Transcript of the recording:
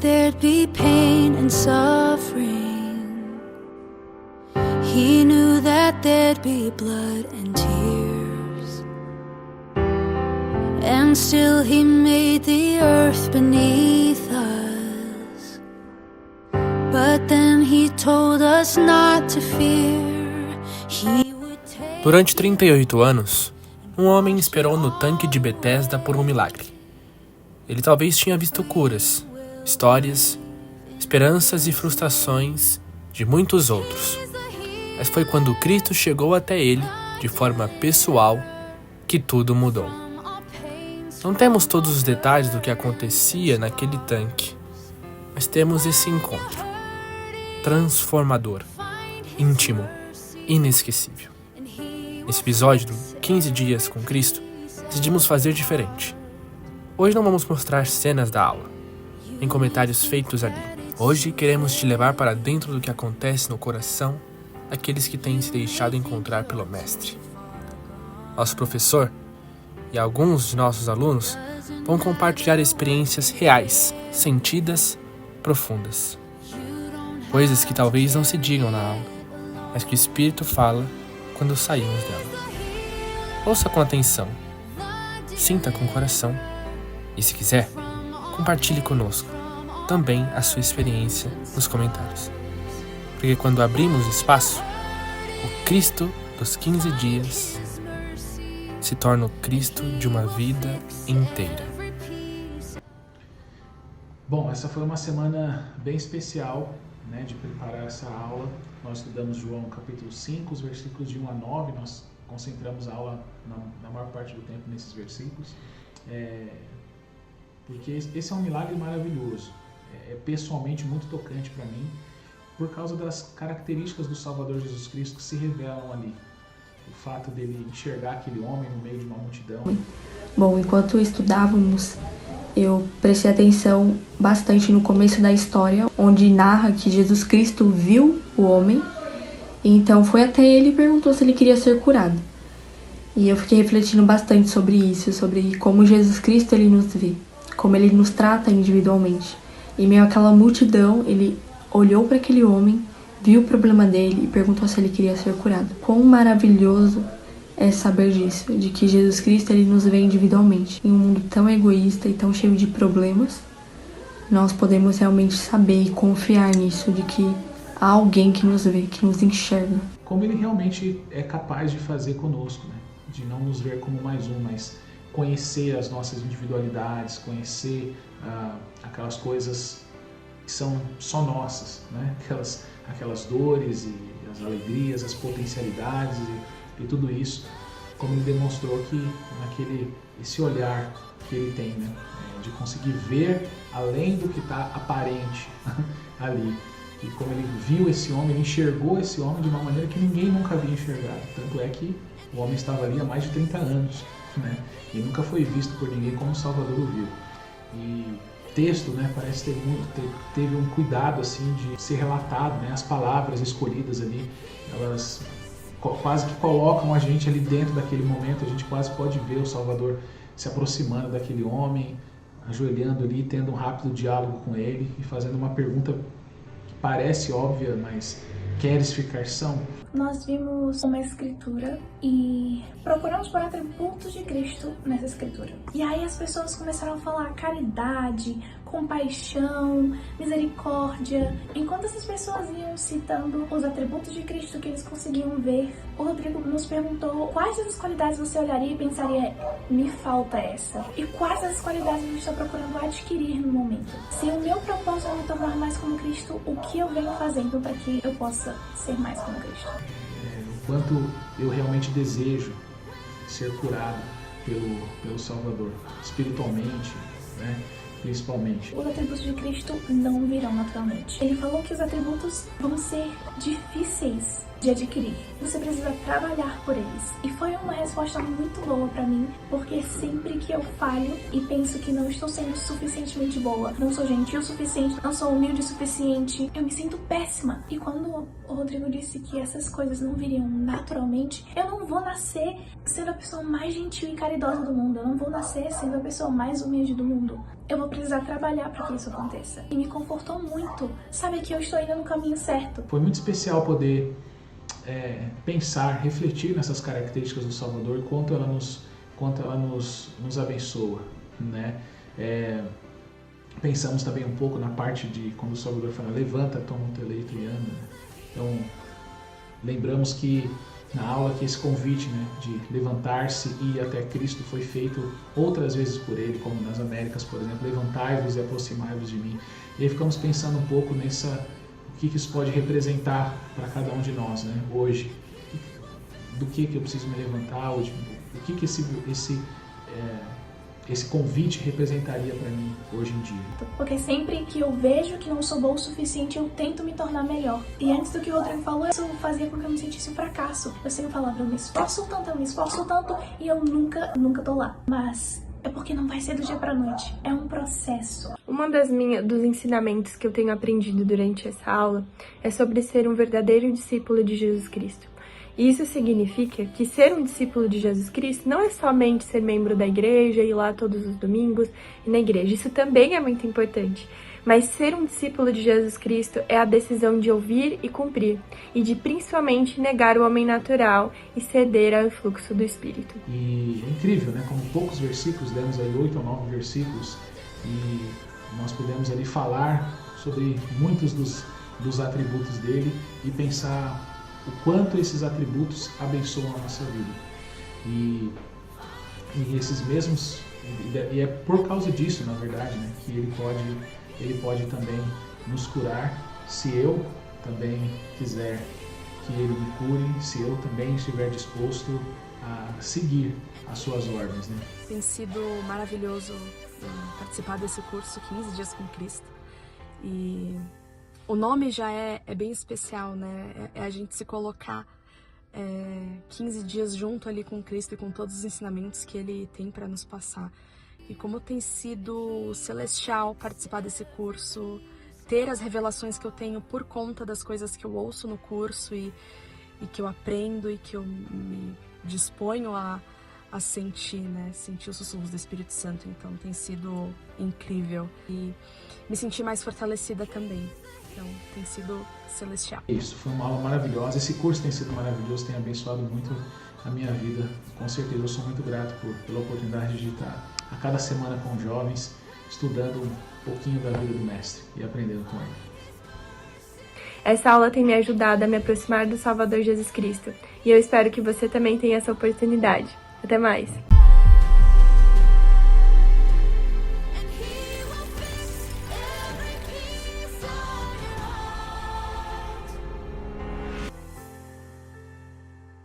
there'd be pain and suffering. He knew that there'd be blood and tears. And still he made the earth beneath us. But then he told us not to fear. Durante 38 anos, um homem esperou no tanque de Betesda por um milagre. Ele talvez tinha visto curas, histórias, esperanças e frustrações de muitos outros. Mas foi quando Cristo chegou até ele, de forma pessoal, que tudo mudou. Não temos todos os detalhes do que acontecia naquele tanque, mas temos esse encontro transformador, íntimo, inesquecível. Nesse episódio do 15 Dias com Cristo, decidimos fazer diferente. Hoje não vamos mostrar cenas da aula, nem comentários feitos ali. Hoje queremos te levar para dentro do que acontece no coração daqueles que têm se deixado encontrar pelo Mestre. Nosso professor e alguns de nossos alunos vão compartilhar experiências reais, sentidas, profundas. Coisas que talvez não se digam na aula, mas que o Espírito fala quando saímos dela. Ouça com atenção, sinta com o coração e, se quiser, compartilhe conosco também a sua experiência nos comentários. Porque quando abrimos espaço, o Cristo dos 15 dias se torna o Cristo de uma vida inteira. Bom, essa foi uma semana bem especial, de preparar essa aula. Nós estudamos João capítulo 5, os versículos de 1 a 9, nós concentramos a aula na maior parte do tempo nesses versículos, porque esse é um milagre maravilhoso, é pessoalmente muito tocante para mim, por causa das características do Salvador Jesus Cristo que se revelam ali. O fato dele enxergar aquele homem no meio de uma multidão. Bom, enquanto estudávamos, eu prestei atenção bastante no começo da história, onde narra que Jesus Cristo viu o homem, então foi até ele e perguntou se ele queria ser curado. E eu fiquei refletindo bastante sobre isso, sobre como Jesus Cristo ele nos vê, como ele nos trata individualmente. Em meio àquela multidão, ele olhou para aquele homem, viu o problema dele e perguntou se ele queria ser curado. Quão maravilhoso é saber disso, de que Jesus Cristo ele nos vê individualmente. Em um mundo tão egoísta e tão cheio de problemas, nós podemos realmente saber e confiar nisso, de que há alguém que nos vê, que nos enxerga. Como ele realmente é capaz de fazer conosco, de não nos ver como mais um, mas conhecer as nossas individualidades, conhecer aquelas coisas que são só nossas, aquelas dores e as alegrias, as potencialidades e tudo isso, como ele demonstrou que esse olhar que ele tem, de conseguir ver além do que está aparente ali. E como ele viu esse homem, ele enxergou esse homem de uma maneira que ninguém nunca havia enxergado. Tanto é que o homem estava ali há mais de 30 anos, e nunca foi visto por ninguém como o Salvador o viu. E o texto, parece teve um cuidado assim de ser relatado, as palavras escolhidas ali, elas quase que colocam a gente ali dentro daquele momento. A gente quase pode ver o Salvador se aproximando daquele homem, ajoelhando ali, tendo um rápido diálogo com ele e fazendo uma pergunta que parece óbvia, mas queres ficar são? Nós vimos uma escritura e procuramos por atributos de Cristo nessa escritura. E aí as pessoas começaram a falar caridade, compaixão, misericórdia. Enquanto essas pessoas iam citando os atributos de Cristo que eles conseguiam ver, o Rodrigo nos perguntou quais dessas qualidades você olharia e pensaria, me falta essa. E quais dessas qualidades eu estou procurando adquirir no momento. Se o meu propósito é me tornar mais como Cristo, o que eu venho fazendo para que eu possa ser mais como Cristo? O quanto eu realmente desejo ser curado pelo Salvador, espiritualmente, principalmente. Os atributos de Cristo não virão naturalmente. Ele falou que os atributos vão ser difíceis de adquirir. Você precisa trabalhar por eles. E foi uma resposta muito boa pra mim, porque sempre que eu falho e penso que não estou sendo suficientemente boa, não sou gentil o suficiente, não sou humilde o suficiente, eu me sinto péssima. E quando o Rodrigo disse que essas coisas não viriam naturalmente, eu não vou nascer sendo a pessoa mais gentil e caridosa do mundo, eu não vou nascer sendo a pessoa mais humilde do mundo. eu vou precisar trabalhar para que isso aconteça. E me confortou muito, sabe que eu estou indo no caminho certo. Foi muito especial poder pensar, refletir nessas características do Salvador, quanto ela nos abençoa, né? Pensamos também um pouco na parte de quando o Salvador fala, levanta, toma o teu leito e anda. Então, lembramos que na aula que esse convite, né, de levantar-se e ir até Cristo foi feito outras vezes por ele, como nas Américas, por exemplo, levantai-vos e aproximai-vos de mim. E aí ficamos pensando um pouco o que isso pode representar para cada um de nós, né, hoje. Do que eu preciso me levantar hoje, o que esse convite representaria para mim hoje em dia. Porque sempre que eu vejo que não sou bom o suficiente, eu tento me tornar melhor. E antes do que o Rodrigo falou, isso fazia com que eu me sentisse um fracasso. Eu sempre falava, eu me esforço tanto, e eu nunca tô lá. Mas é porque não vai ser do dia pra noite. É um processo. Dos ensinamentos que eu tenho aprendido durante essa aula é sobre ser um verdadeiro discípulo de Jesus Cristo. Isso significa que ser um discípulo de Jesus Cristo não é somente ser membro da igreja, ir lá todos os domingos e na igreja. Isso também é muito importante. Mas ser um discípulo de Jesus Cristo é a decisão de ouvir e cumprir, e de principalmente negar o homem natural e ceder ao fluxo do Espírito. E é incrível, né? Como poucos versículos, demos aí 8 ou 9 versículos, e nós podemos ali falar sobre muitos dos atributos dele e pensar o quanto esses atributos abençoam a nossa vida. E esses mesmos, e é por causa disso, na verdade, né, que ele pode também nos curar, se eu também quiser que ele me cure, se eu também estiver disposto a seguir as suas ordens, né? Tem sido maravilhoso participar desse curso 15 dias com Cristo. E o nome já é bem especial, né? É a gente se colocar 15 dias junto ali com Cristo e com todos os ensinamentos que Ele tem para nos passar. E como tem sido celestial participar desse curso, ter as revelações que eu tenho por conta das coisas que eu ouço no curso e que eu aprendo e que eu me disponho a sentir, né? Sentir os sussurros do Espírito Santo. Então tem sido incrível e me senti mais fortalecida também. Então, tem sido celestial. Isso, foi uma aula maravilhosa. Esse curso tem sido maravilhoso, tem abençoado muito a minha vida. Com certeza, eu sou muito grato pela oportunidade de estar a cada semana com jovens, estudando um pouquinho da vida do Mestre e aprendendo com ele. Essa aula tem me ajudado a me aproximar do Salvador Jesus Cristo. E eu espero que você também tenha essa oportunidade. Até mais!